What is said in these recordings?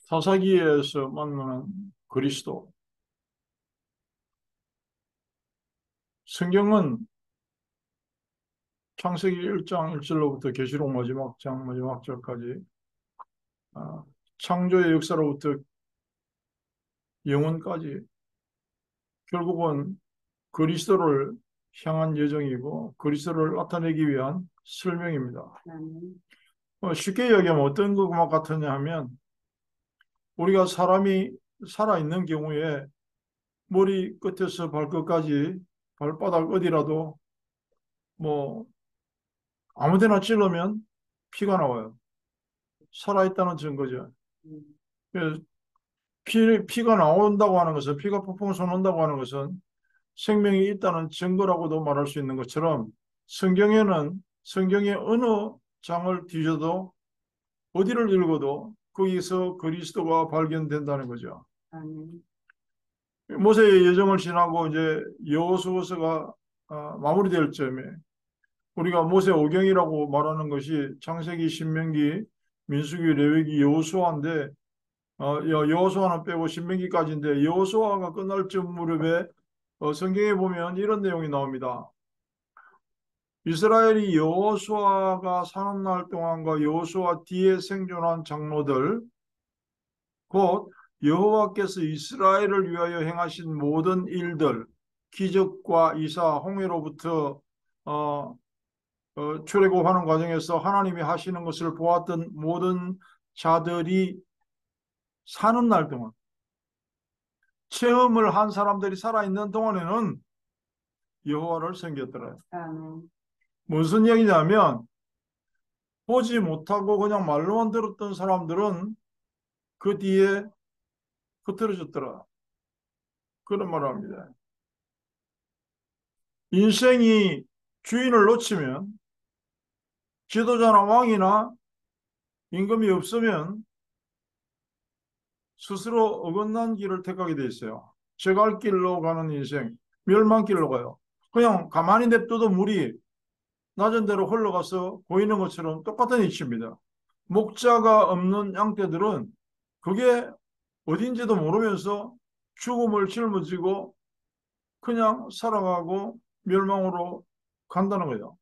사사기에서 만나는 그리스도. 성경은 창세기 1장 1절로부터 계시록 마지막 장 마지막 절까지 아, 창조의 역사로부터 영원까지 결국은 그리스도를 향한 여정이고 그리스도를 나타내기 위한 설명입니다. 쉽게 이야기하면 어떤 것만 같으냐 하면 우리가 사람이 살아있는 경우에 머리 끝에서 발끝까지 발바닥 어디라도 뭐 아무데나 찔러면 피가 나와요. 살아있다는 증거죠. 그래서 피가 나온다고 하는 것은, 피가 펑펑 솟는다고 하는 것은 생명이 있다는 증거라고도 말할 수 있는 것처럼 성경에는 성경의 어느 장을 뒤져도 어디를 읽어도 거기서 그리스도가 발견된다는 거죠. 모세의 여정을 지나고 이제 여호수아서가 마무리될 점에 우리가 모세 오경이라고 말하는 것이 창세기, 신명기, 민수기, 레위기, 여호수아인데 여호수아는 빼고 신명기까지인데 여호수아가 끝날 쯤 무렵에 성경에 보면 이런 내용이 나옵니다. 이스라엘이 여호수아가 사는 날 동안과 여호수아 뒤에 생존한 장로들 곧 여호와께서 이스라엘을 위하여 행하신 모든 일들 기적과 이사 홍해로부터 어, 출애굽하는 과정에서 하나님이 하시는 것을 보았던 모든 자들이 사는 날 동안 체험을 한 사람들이 살아있는 동안에는 여호와를 섬겼더라. 무슨 얘기냐면 보지 못하고 그냥 말로만 들었던 사람들은 그 뒤에 흐트러졌더라. 그런 말을 합니다. 인생이 주인을 놓치면 지도자나 왕이나 임금이 없으면 스스로 어긋난 길을 택하게 돼 있어요. 제갈 길로 가는 인생, 멸망길로 가요. 그냥 가만히 냅둬도 물이 낮은 대로 흘러가서 보이는 것처럼 똑같은 이치입니다. 목자가 없는 양떼들은 그게 어딘지도 모르면서 죽음을 짊어지고 그냥 살아가고 멸망으로 간다는 거예요.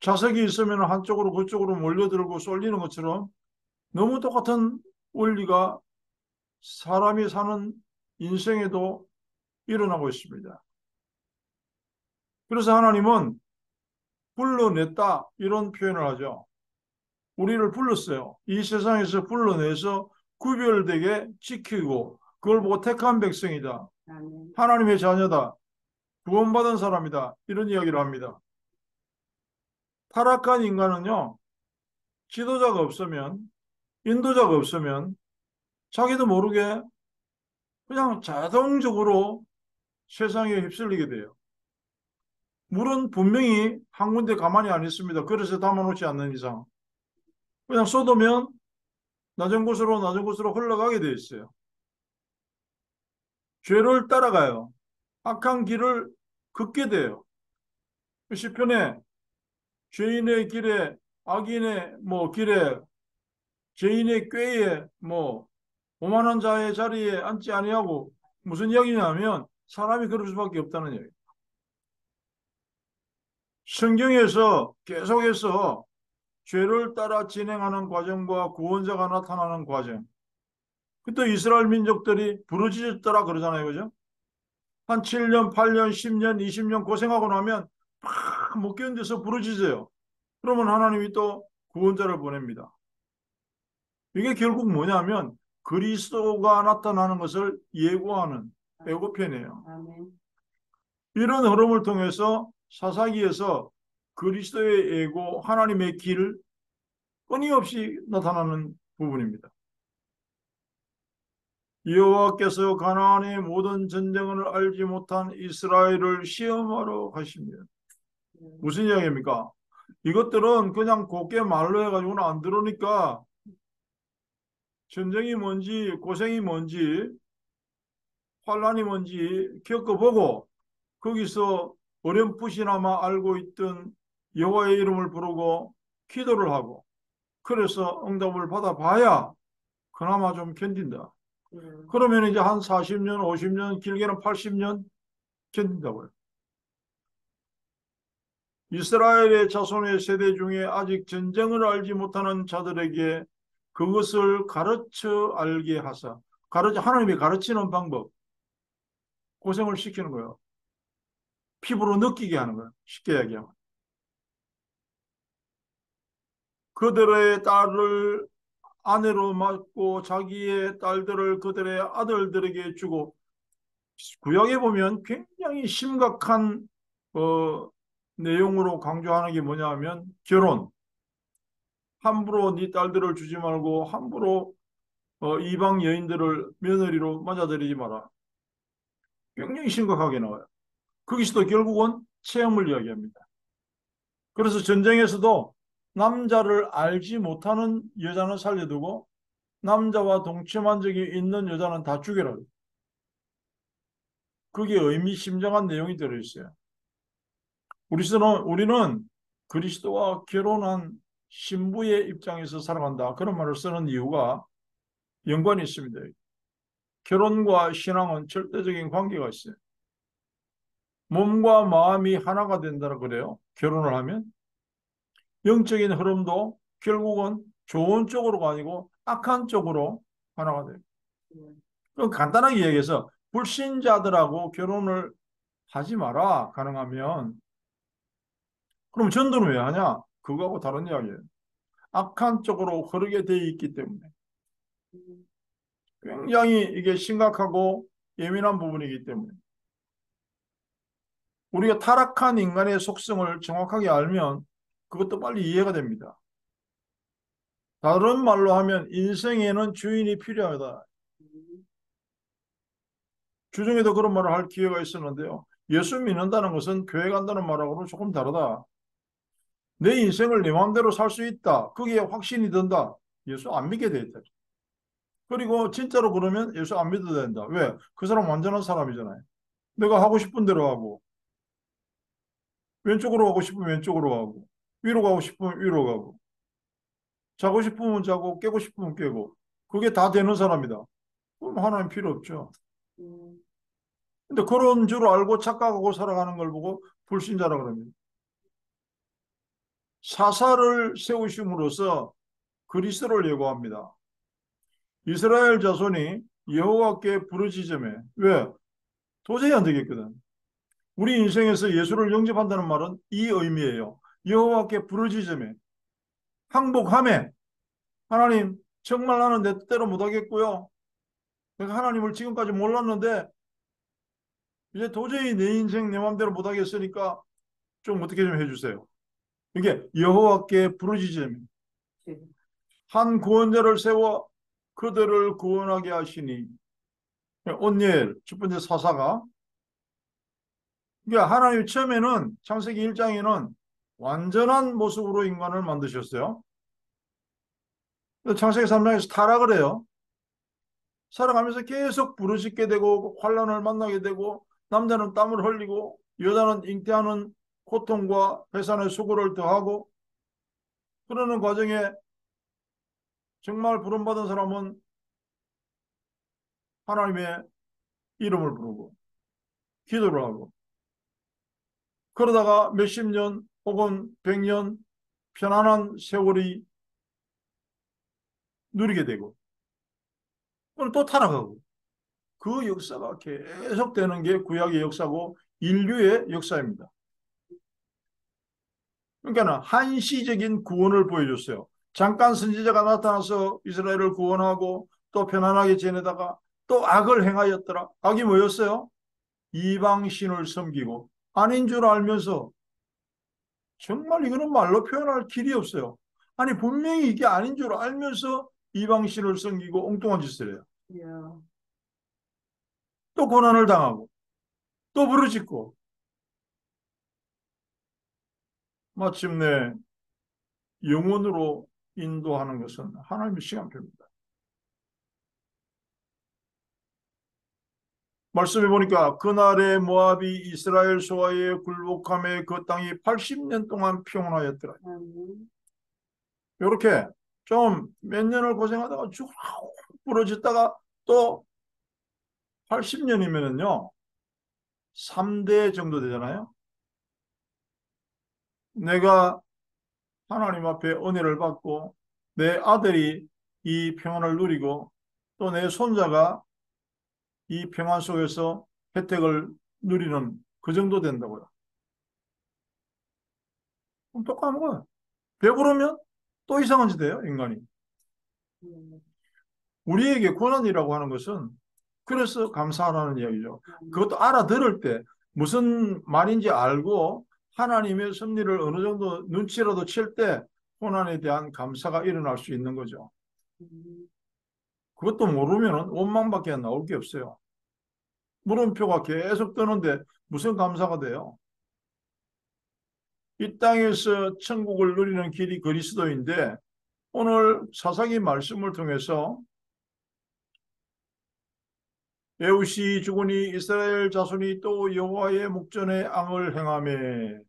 자석이 있으면 한쪽으로 그쪽으로 몰려들고 쏠리는 것처럼 너무 똑같은 원리가 사람이 사는 인생에도 일어나고 있습니다. 그래서 하나님은 불러냈다 이런 표현을 하죠. 우리를 불렀어요. 이 세상에서 불러내서 구별되게 지키고 그걸 보고 택한 백성이다. 하나님의 자녀다. 구원받은 사람이다. 이런 이야기를 합니다. 타락한 인간은요. 지도자가 없으면 인도자가 없으면 자기도 모르게 그냥 자동적으로 세상에 휩쓸리게 돼요. 물은 분명히 한 군데 가만히 안 있습니다. 그래서 담아놓지 않는 이상. 그냥 쏟으면 낮은 곳으로 흘러가게 돼 있어요. 죄를 따라가요. 악한 길을 걷게 돼요. 시편에 죄인의 길에 악인의 길에 죄인의 꾀에 오만한 자의 자리에 앉지 아니하고 무슨 이야기냐면 사람이 그럴 수밖에 없다는 얘기예요. 성경에서 계속해서 죄를 따라 진행하는 과정과 구원자가 나타나는 과정. 그때 이스라엘 민족들이 부르짖었더라 그러잖아요. 그죠? 한 7년, 8년, 10년, 20년 고생하고 나면 막 못 견뎌서 부르짖어요. 그러면 하나님이 또 구원자를 보냅니다. 이게 결국 뭐냐면 그리스도가 나타나는 것을 예고하는 예고편이에요. 이런 흐름을 통해서 사사기에서 그리스도의 예고, 하나님의 길 끊임없이 나타나는 부분입니다. 여호와께서 가나안의 모든 전쟁을 알지 못한 이스라엘을 시험하러 가십니다. 무슨 이야기입니까? 이것들은 그냥 곱게 말로 해가지고는 안 들으니까 전쟁이 뭔지 고생이 뭔지 환란이 뭔지 겪어보고 거기서 어렴풋이나마 알고 있던 여호와의 이름을 부르고 기도를 하고 그래서 응답을 받아봐야 그나마 좀 견딘다. 그러면 이제 한 40년, 50년, 길게는 80년 견딘다고요. 이스라엘의 자손의 세대 중에 아직 전쟁을 알지 못하는 자들에게 그것을 가르쳐 알게 하사, 하나님이 가르치는 방법, 고생을 시키는 거예요. 피부로 느끼게 하는 거예요. 쉽게 얘기하면. 그들의 딸을 아내로 맡고 자기의 딸들을 그들의 아들들에게 주고, 구약에 보면 굉장히 심각한 내용으로 강조하는 게 뭐냐 하면 결혼. 함부로 네 딸들을 주지 말고 함부로 이방 여인들을 며느리로 맞아들이지 마라. 굉장히 심각하게 나와요. 거기서도 결국은 체험을 이야기합니다. 그래서 전쟁에서도 남자를 알지 못하는 여자는 살려두고 남자와 동침한 적이 있는 여자는 다 죽여라. 그게 의미심장한 내용이 들어있어요. 우리는 그리스도와 결혼한 신부의 입장에서 살아간다. 그런 말을 쓰는 이유가 연관이 있습니다. 결혼과 신앙은 절대적인 관계가 있어요. 몸과 마음이 하나가 된다고 그래요. 결혼을 하면. 영적인 흐름도 결국은 좋은 쪽으로가 아니고 악한 쪽으로 하나가 돼요. 그럼 간단하게 얘기해서 불신자들하고 결혼을 하지 마라, 가능하면. 그럼 전도는 왜 하냐? 그거하고 다른 이야기예요. 악한 쪽으로 흐르게 돼 있기 때문에. 굉장히 이게 심각하고 예민한 부분이기 때문에. 우리가 타락한 인간의 속성을 정확하게 알면 그것도 빨리 이해가 됩니다. 다른 말로 하면 인생에는 주인이 필요하다. 주중에도 그런 말을 할 기회가 있었는데요. 예수 믿는다는 것은 교회 간다는 말하고는 조금 다르다. 내 인생을 내 마음대로 살 수 있다. 그게 확신이 든다. 예수 안 믿게 돼 있다. 그리고 진짜로 그러면 예수 안 믿어도 된다. 왜? 그 사람 완전한 사람이잖아요. 내가 하고 싶은 대로 하고 왼쪽으로 가고 싶으면 왼쪽으로 가고 위로 가고 싶으면 위로 가고 자고 싶으면 자고 깨고 싶으면 깨고 그게 다 되는 사람이다. 그럼 하나님 필요 없죠. 근데 그런 줄 알고 착각하고 살아가는 걸 보고 불신자라 그럽니다. 사사를 세우심으로써 그리스도를 예고합니다. 이스라엘 자손이 여호와께 부르짖으며 왜? 도저히 안 되겠거든. 우리 인생에서 예수를 영접한다는 말은 이 의미예요. 여호와께 부르짖으며 항복하며 하나님 정말 나는 내 뜻대로 못하겠고요. 내가 하나님을 지금까지 몰랐는데 이제 도저히 내 인생 내 마음대로 못하겠으니까 좀 어떻게 좀 해주세요. 이게 여호와께 부르짖으며 한 구원자를 세워 그들을 구원하게 하시니 온니엘 첫 번째 사사가 그러니까 하나님 처음에는 창세기 1장에는 완전한 모습으로 인간을 만드셨어요. 창세기 3장에서 타락을 해요. 살아가면서 계속 부르짖게 되고 환난을 만나게 되고 남자는 땀을 흘리고 여자는 잉태하는 고통과 배산의 수고를 더하고 그러는 과정에 정말 부름받은 사람은 하나님의 이름을 부르고 기도를 하고 그러다가 몇십 년 혹은 100년 편안한 세월이 누리게 되고 또 타락하고 그 역사가 계속되는 게 구약의 역사고 인류의 역사입니다. 그러니까 한시적인 구원을 보여줬어요. 잠깐 선지자가 나타나서 이스라엘을 구원하고 또 편안하게 지내다가 또 악을 행하였더라. 악이 뭐였어요? 이방신을 섬기고 아닌 줄 알면서 정말 이거는 말로 표현할 길이 없어요. 아니 분명히 이게 아닌 줄 알면서 이방신을 섬기고 엉뚱한 짓을 해요. Yeah. 또 고난을 당하고 또 부르짖고 마침내 영원으로 인도하는 것은 하나님의 시간표입니다. 말씀해 보니까 그날의 모압이 이스라엘 소아의 굴복함에 그 땅이 80년 동안 평온하였더라. 이렇게 좀 몇 년을 고생하다가 쭉 부러졌다가 또 80년이면은요, 3대 정도 되잖아요. 내가 하나님 앞에 은혜를 받고 내 아들이 이 평안을 누리고 또 내 손자가 이 평안 속에서 혜택을 누리는 그 정도 된다고요. 그럼 또 까먹어요. 배부르면 또 이상한 짓 해요, 인간이. 우리에게 고난이라고 하는 것은 그래서 감사하라는 이야기죠. 그것도 알아들을 때 무슨 말인지 알고 하나님의 섭리를 어느 정도 눈치라도 챌 때 고난에 대한 감사가 일어날 수 있는 거죠. 그것도 모르면 원망밖에 안 나올 게 없어요. 물음표가 계속 뜨는데 무슨 감사가 돼요? 이 땅에서 천국을 누리는 길이 그리스도인데 오늘 사사기 말씀을 통해서 에웃이 죽으니 이스라엘 자손이 또 여호와의 목전에 앙을 행하매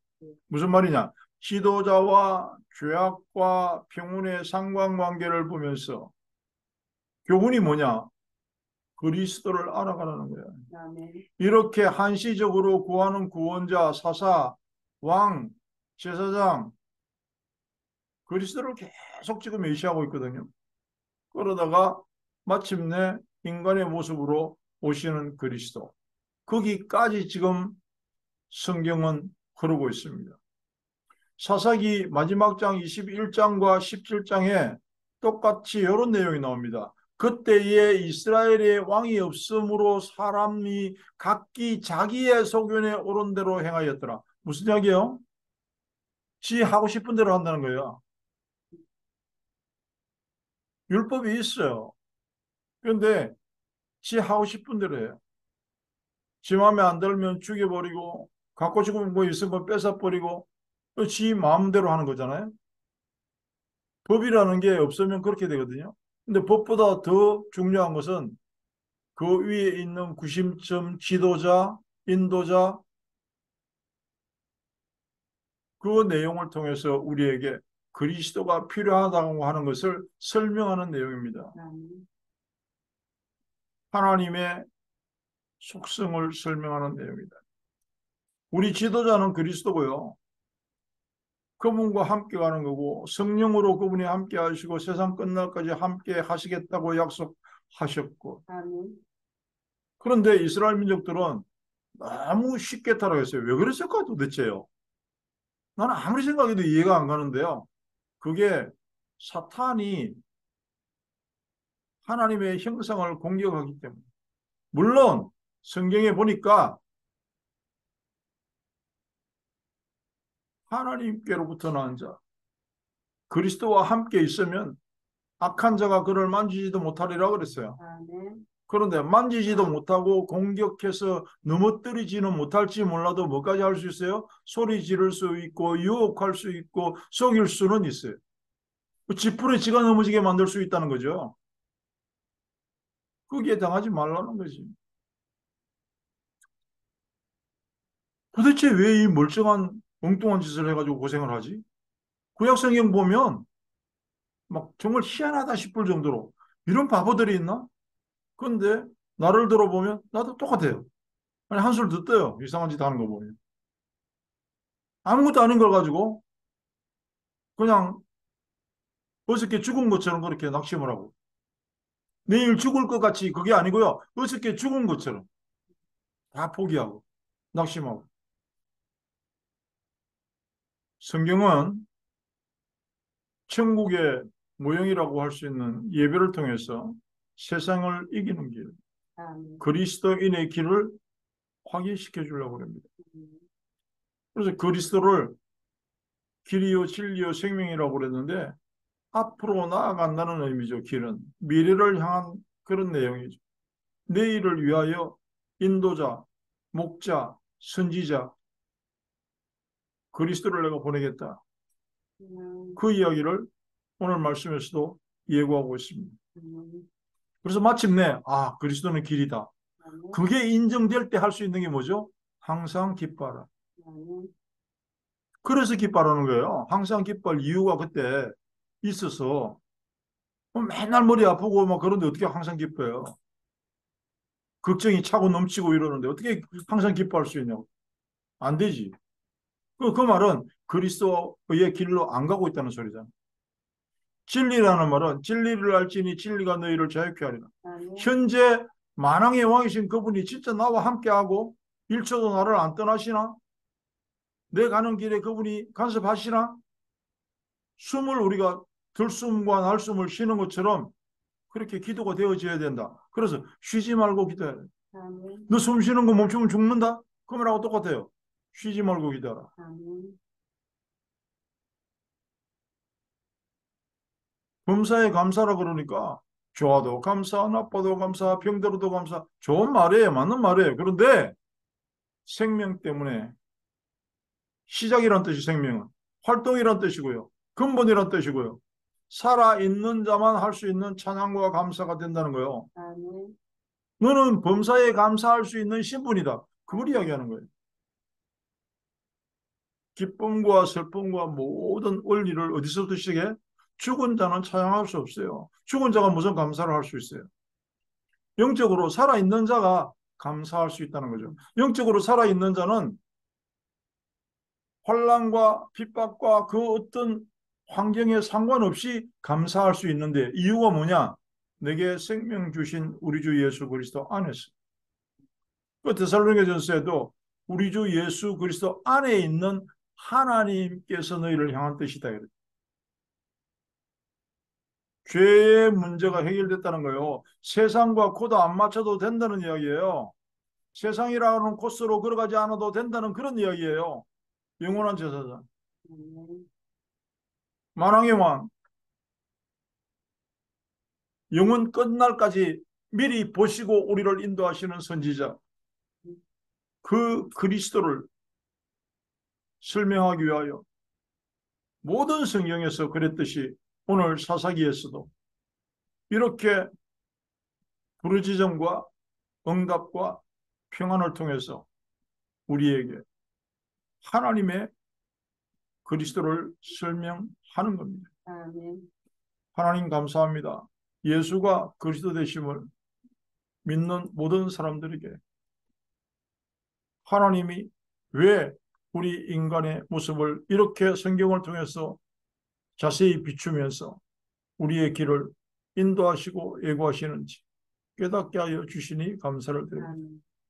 무슨 말이냐? 지도자와 죄악과 평온의 상관관계를 보면서 교훈이 뭐냐? 그리스도를 알아가라는 거예요. 이렇게 한시적으로 구하는 구원자, 사사, 왕, 제사장, 그리스도를 계속 지금 메시하고 있거든요. 그러다가 마침내 인간의 모습으로 오시는 그리스도. 거기까지 지금 성경은 흐르고 있습니다. 사사기 마지막 장 21장과 17장에 똑같이 이런 내용이 나옵니다. 그때에 이스라엘의 왕이 없으므로 사람이 각기 자기의 소견에 옳은 대로 행하였더라. 무슨 이야기예요? 지 하고 싶은 대로 한다는 거예요. 율법이 있어요. 그런데 지 하고 싶은 대로 해요. 지 마음에 안 들면 죽여버리고 갖고 싶은 거 있으면 거 뺏어버리고 지 마음대로 하는 거잖아요. 법이라는 게 없으면 그렇게 되거든요. 근데 법보다 더 중요한 것은 그 위에 있는 구심점 지도자, 인도자 그 내용을 통해서 우리에게 그리스도가 필요하다고 하는 것을 설명하는 내용입니다. 하나님의 속성을 설명하는 내용이다. 우리 지도자는 그리스도고요. 그분과 함께 가는 거고 성령으로 그분이 함께 하시고 세상 끝날까지 함께 하시겠다고 약속하셨고 그런데 이스라엘 민족들은 너무 쉽게 타락했어요. 왜 그랬을까 도대체요? 나는 아무리 생각해도 이해가 안 가는데요. 그게 사탄이 하나님의 형상을 공격하기 때문에. 물론 성경에 보니까 하나님께로부터 나온 자, 그리스도와 함께 있으면 악한 자가 그를 만지지도 못하리라 그랬어요. 그런데 만지지도 못하고 공격해서 넘어뜨리지는 못할지 몰라도 뭐까지 할 수 있어요? 소리 지를 수 있고 유혹할 수 있고 속일 수는 있어요. 지푸레 지가 넘어지게 만들 수 있다는 거죠. 거기에 당하지 말라는 거지. 도대체 왜 이 멀쩡한 엉뚱한 짓을 해가지고 고생을 하지? 구약 성경 보면 막 정말 희한하다 싶을 정도로 이런 바보들이 있나? 그런데 나를 들어보면 나도 똑같아요. 아니 한술 더 떠요. 이상한 짓 하는 거 보면. 아무것도 아닌 걸 가지고 그냥 어저께 죽은 것처럼 그렇게 낙심을 하고 내일 죽을 것 같이 그게 아니고요. 어저께 죽은 것처럼 다 포기하고 낙심하고 성경은 천국의 모형이라고 할 수 있는 예배를 통해서 세상을 이기는 길, 그리스도인의 길을 확인시켜 주려고 합니다. 그래서 그리스도를 길이요 진리요 생명이라고 그랬는데 앞으로 나아간다는 의미죠. 길은 미래를 향한 그런 내용이죠. 내일을 위하여 인도자, 목자, 선지자 그리스도를 내가 보내겠다. 그 이야기를 오늘 말씀에서도 예고하고 있습니다. 그래서 마침내 그리스도는 길이다. 그게 인정될 때 할 수 있는 게 뭐죠? 항상 기뻐하라. 그래서 기뻐하라는 거예요. 항상 기뻐할 이유가 그때 있어서 맨날 머리 아프고 막 그런데 어떻게 항상 기뻐요? 걱정이 차고 넘치고 이러는데 어떻게 항상 기뻐할 수 있냐고. 안 되지. 그 말은 그리스도의 길로 안 가고 있다는 소리잖아. 진리라는 말은 진리를 알지니 진리가 너희를 자유케 하리라. 현재 만왕의 왕이신 그분이 진짜 나와 함께하고 1초도 나를 안 떠나시나? 내 가는 길에 그분이 간섭하시나? 숨을 우리가 들숨과 날숨을 쉬는 것처럼 그렇게 기도가 되어져야 된다. 그래서 쉬지 말고 기도해야 돼. 너 숨 쉬는 거 멈추면 죽는다? 그러하고 똑같아요. 쉬지 말고 기도하라. 범사에 감사라 그러니까 좋아도 감사, 나빠도 감사, 병들어도 감사. 좋은 말이에요. 맞는 말이에요. 그런데 생명 때문에 시작이란 뜻이 생명은 활동이란 뜻이고요. 근본이란 뜻이고요. 살아있는 자만 할 수 있는 찬양과 감사가 된다는 거예요. 너는 범사에 감사할 수 있는 신분이다. 그걸 이야기하는 거예요. 기쁨과 슬픔과 모든 원리를 어디서부터 시작해? 죽은 자는 찬양할 수 없어요. 죽은 자가 무슨 감사를 할 수 있어요? 영적으로 살아있는 자가 감사할 수 있다는 거죠. 영적으로 살아있는 자는 환난과 핍박과 그 어떤 환경에 상관없이 감사할 수 있는데 이유가 뭐냐? 내게 생명 주신 우리 주 예수 그리스도 안에서. 그 데살로니가전서에도 우리 주 예수 그리스도 안에 있는 하나님께서 너희를 향한 뜻이다. 죄의 문제가 해결됐다는 거예요. 세상과 코드 안 맞춰도 된다는 이야기예요. 세상이라는 코스로 걸어가지 않아도 된다는 그런 이야기예요. 영원한 제사장. 만왕의 왕. 영원 끝날까지 미리 보시고 우리를 인도하시는 선지자. 그 그리스도를 설명하기 위하여 모든 성경에서 그랬듯이 오늘 사사기에서도 이렇게 부르짖음과 응답과 평안을 통해서 우리에게 하나님의 그리스도를 설명하는 겁니다. 하나님 감사합니다. 예수가 그리스도 되심을 믿는 모든 사람들에게 하나님이 왜 우리 인간의 모습을 이렇게 성경을 통해서 자세히 비추면서 우리의 길을 인도하시고 예고하시는지 깨닫게 하여 주시니 감사를 드립니다.